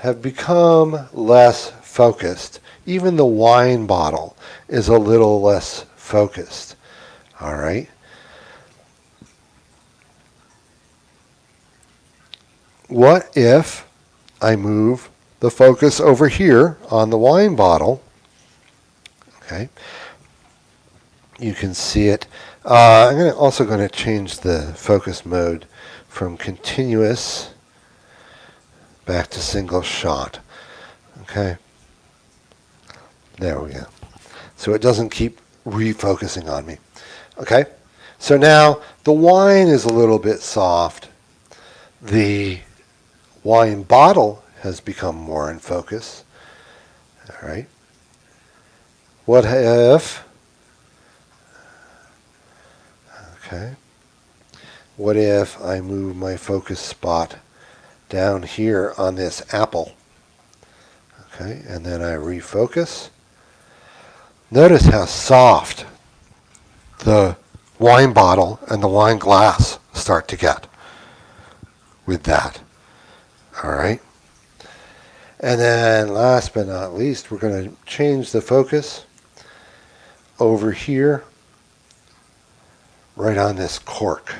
have become less focused. Even the wine bottle is a little less focused. All right. What if I move the focus over here on the wine bottle? Okay. You can see it. I'm also going to change the focus mode from continuous back to single shot. Okay. There we go. So it doesn't keep refocusing on me. Okay. So now the wine is a little bit soft. The wine bottle has become more in focus. All right. what if, okay, what if I move my focus spot down here on this apple? Okay, and then I refocus. Notice how soft the wine bottle and the wine glass start to get with that. All right. And then last but not least, we're going to change the focus over here, right on this cork.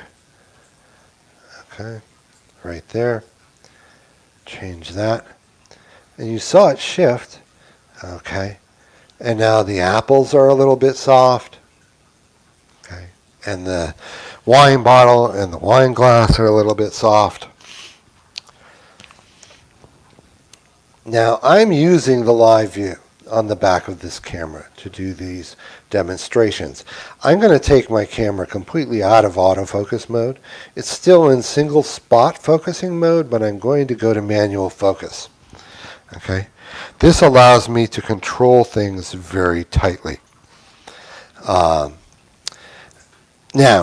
Okay, right there. Change that. And you saw it shift. Okay. And now the apples are a little bit soft. Okay. And the wine bottle and the wine glass are a little bit soft. Now I'm using the live view on the back of this camera to do these demonstrations. I'm going to take my camera completely out of autofocus mode. It's still in single spot focusing mode, but I'm going to go to manual focus. Okay. This allows me to control things very tightly. Now,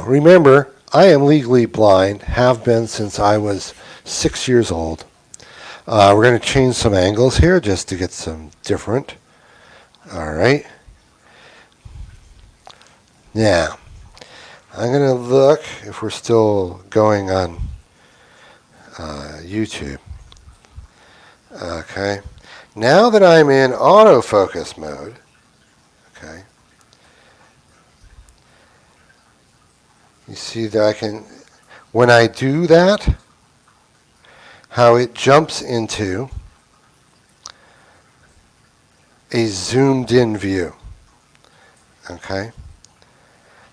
remember, I am legally blind, have been since I was 6 years old. We're going to change some angles here just to get some different. All right. Now, I'm going to look if we're still going on YouTube. Okay. Now that I'm in autofocus mode, okay, you see that I can, when I do that, how it jumps into a zoomed in view. Okay?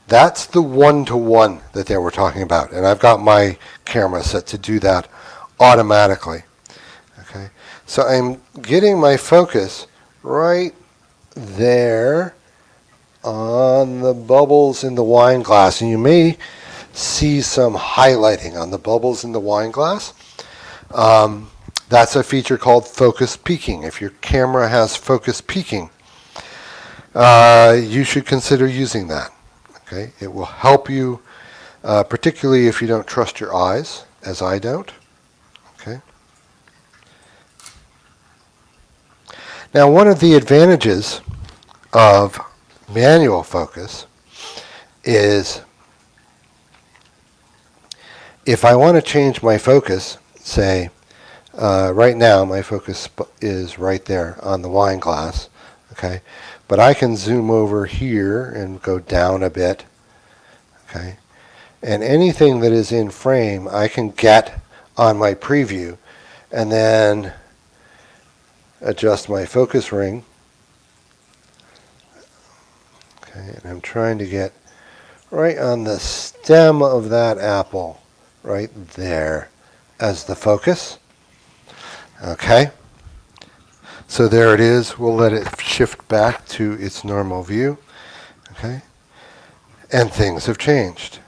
That's the one-to-one that they were talking about. And I've got my camera set to do that automatically. Okay? So I'm getting my focus right there on the bubbles in the wine glass. And you may see some highlighting on the bubbles in the wine glass. That's a feature called focus peaking. If your camera has focus peaking, you should consider using that. Okay, it will help you, particularly if you don't trust your eyes, as I don't. Okay. Now, one of the advantages of manual focus is if I want to change my focus, say, right now my focus is right there on the wine glass, okay, but I can zoom over here and go down a bit, okay, and anything that is in frame I can get on my preview and then adjust my focus ring. Okay, and I'm trying to get right on the stem of that apple right there as the focus. Okay, so there it is. We'll let it shift back to its normal view. Okay, and things have changed.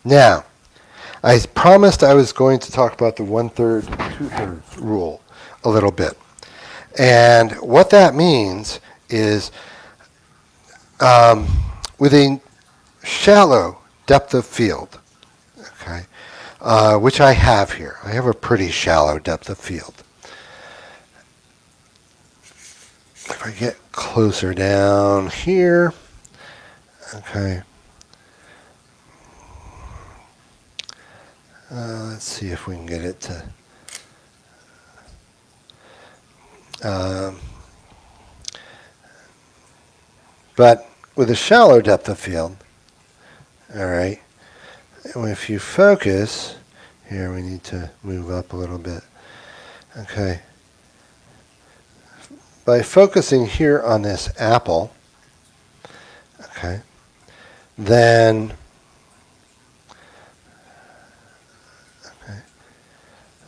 Now, I promised I was going to talk about the 1/3, 2/3 rule a little bit. And what that means is with a shallow depth of field, okay, which I have here. I have a pretty shallow depth of field. If I get closer down here, okay, let's see if we can get it to but with a shallow depth of field, all right, if you focus, here we need to move up a little bit, okay, by focusing here on this apple, okay, then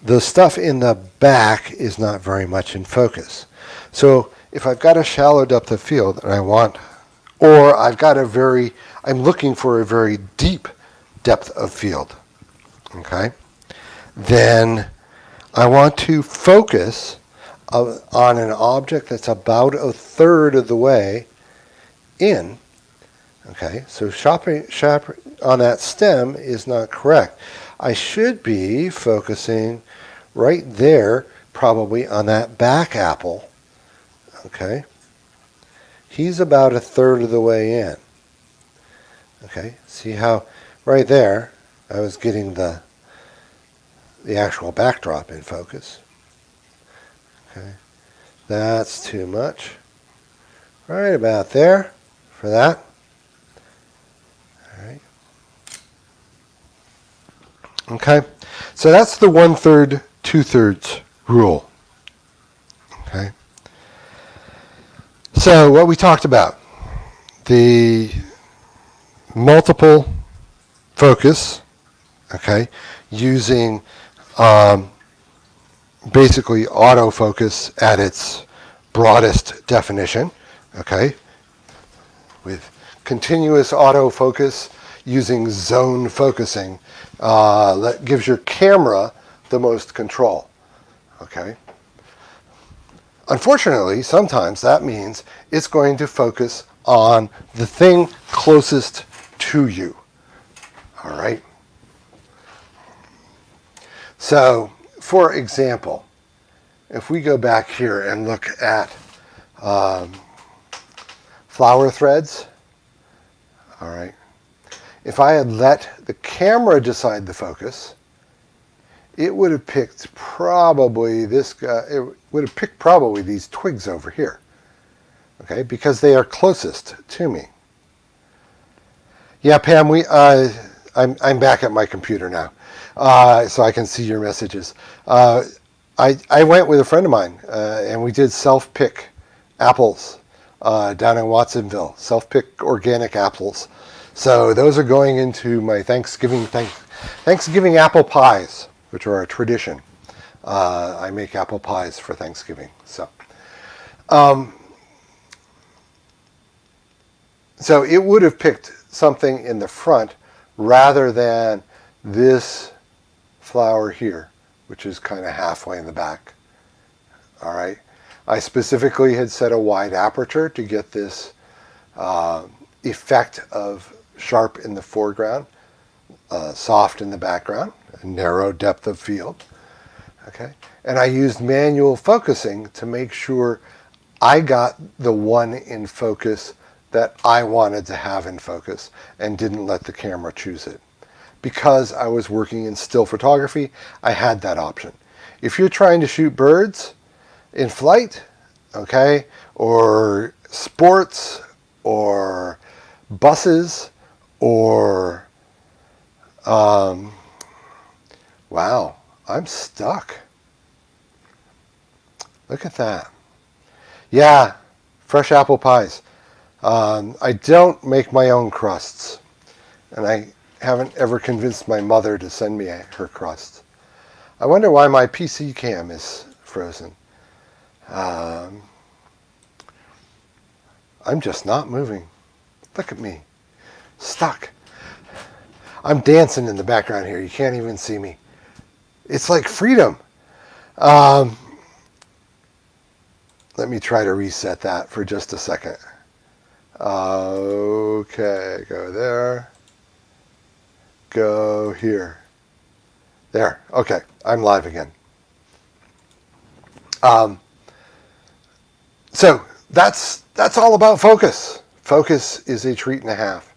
the stuff in the back is not very much in focus. So if I've got a shallow depth of field and I want, or I've got I'm looking for a very deep depth of field, okay, then I want to focus on an object that's about a third of the way in. Okay, so shopping on that stem is not correct. I should be focusing right there, probably on that back apple. Okay, he's about a third of the way in. Okay, see how right there I was getting the actual backdrop in focus. Okay, that's too much. Right about there for that. All right. Okay, so that's the 1/3, 2/3 rule. Okay. So what we talked about, the multiple focus, okay, using basically autofocus at its broadest definition, okay, with continuous autofocus using zone focusing that gives your camera the most control, okay. Unfortunately, sometimes that means it's going to focus on the thing closest to you, all right. So, for example, if we go back here and look at flower threads, all right, if I had let the camera decide the focus, it would have picked probably this guy, it would have picked probably these twigs over here, okay, because they are closest to me. Yeah, Pam, I'm back at my computer now, so I can see your messages. I went with a friend of mine, and we did self-pick apples down in Watsonville, self-pick organic apples. So those are going into my Thanksgiving apple pies, which are a tradition. I make apple pies for Thanksgiving. So it would have picked something in the front rather than this flower here, which is kind of halfway in the back. All right. I specifically had set a wide aperture to get this effect of sharp in the foreground, soft in the background, a narrow depth of field. Okay. And I used manual focusing to make sure I got the one in focus that I wanted to have in focus and didn't let the camera choose it. Because I was working in still photography, I had that option. If you're trying to shoot birds in flight, okay, or sports, or buses, or, wow, I'm stuck. Look at that. Yeah, fresh apple pies. I don't make my own crusts, and I haven't ever convinced my mother to send me her crusts. I wonder why my PC cam is frozen. I'm just not moving. Look at me. Stuck. I'm dancing in the background here. You can't even see me. It's like freedom. Let me try to reset that for just a second. Okay, go there. Go here. There. Okay, I'm live again. So that's all about focus. Focus is a treat and a half.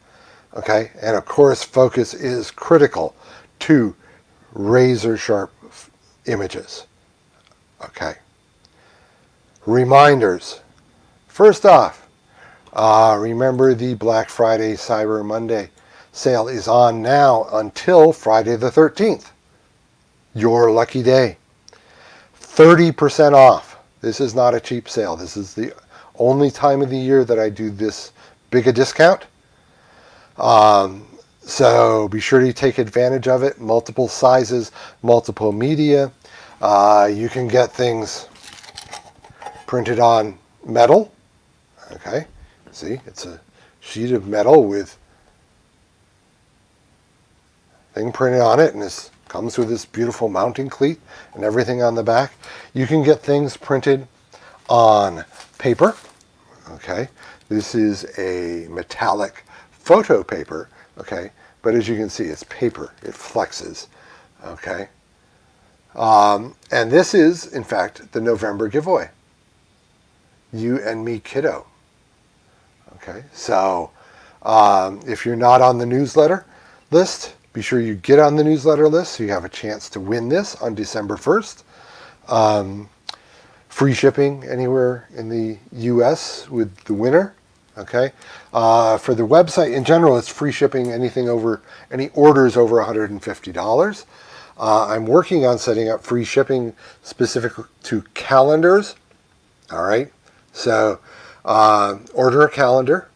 Okay, and of course, focus is critical to razor sharp images. Okay. Reminders. First off, remember the Black Friday, Cyber Monday sale is on now until Friday the 13th. Your lucky day. 30% off. This is not a cheap sale. This is the only time of the year that I do this big a discount. So be sure to take advantage of it. Multiple sizes, multiple media. You can get things printed on metal. Okay, see, it's a sheet of metal with thing printed on it, and it's Comes with this beautiful mounting cleat and everything on the back. You can get things printed on paper. Okay, this is a metallic photo paper. Okay, but as you can see, it's paper. It flexes. Okay, and this is, in fact, the November giveaway. You and Me Kiddo. Okay, so if you're not on the newsletter list, be sure you get on the newsletter list so you have a chance to win this on December 1st. Free shipping anywhere in the U.S. with the winner. Okay, for the website in general, it's free shipping anything over, any orders over $150. I'm working on setting up free shipping specific to calendars. All right, so order a calendar,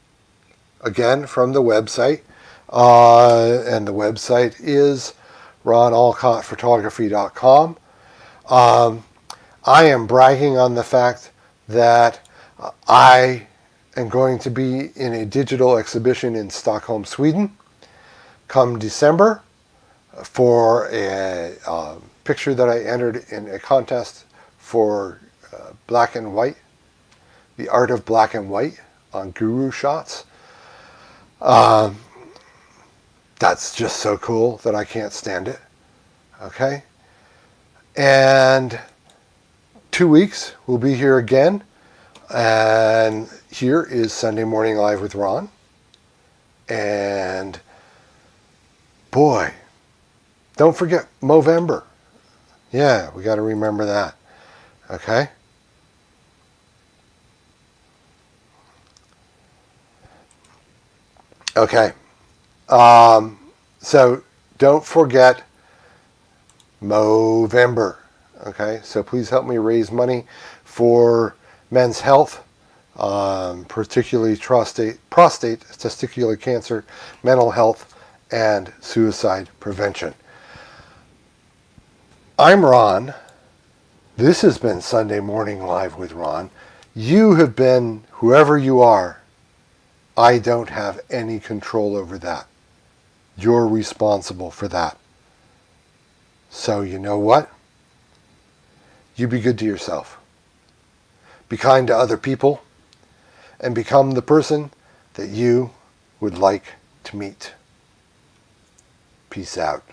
again, from the website. And the website is ronalcottphotography.com. I am bragging on the fact that I am going to be in a digital exhibition in Stockholm, Sweden, come December for a picture that I entered in a contest for black and white, the art of black and white on Guru Shots. That's just so cool that I can't stand it. Okay? And 2 weeks, we'll be here again. And here is Sunday Morning Live with Ron. And boy, don't forget Movember. Yeah, we got to remember that. Okay? Okay. So don't forget Movember. Okay, so please help me raise money for men's health, particularly prostate, testicular cancer, mental health, and suicide prevention. I'm Ron. This has been Sunday Morning Live with Ron. You have been whoever you are. I don't have any control over that. You're responsible for that. So you know what? You be good to yourself. Be kind to other people. And become the person that you would like to meet. Peace out.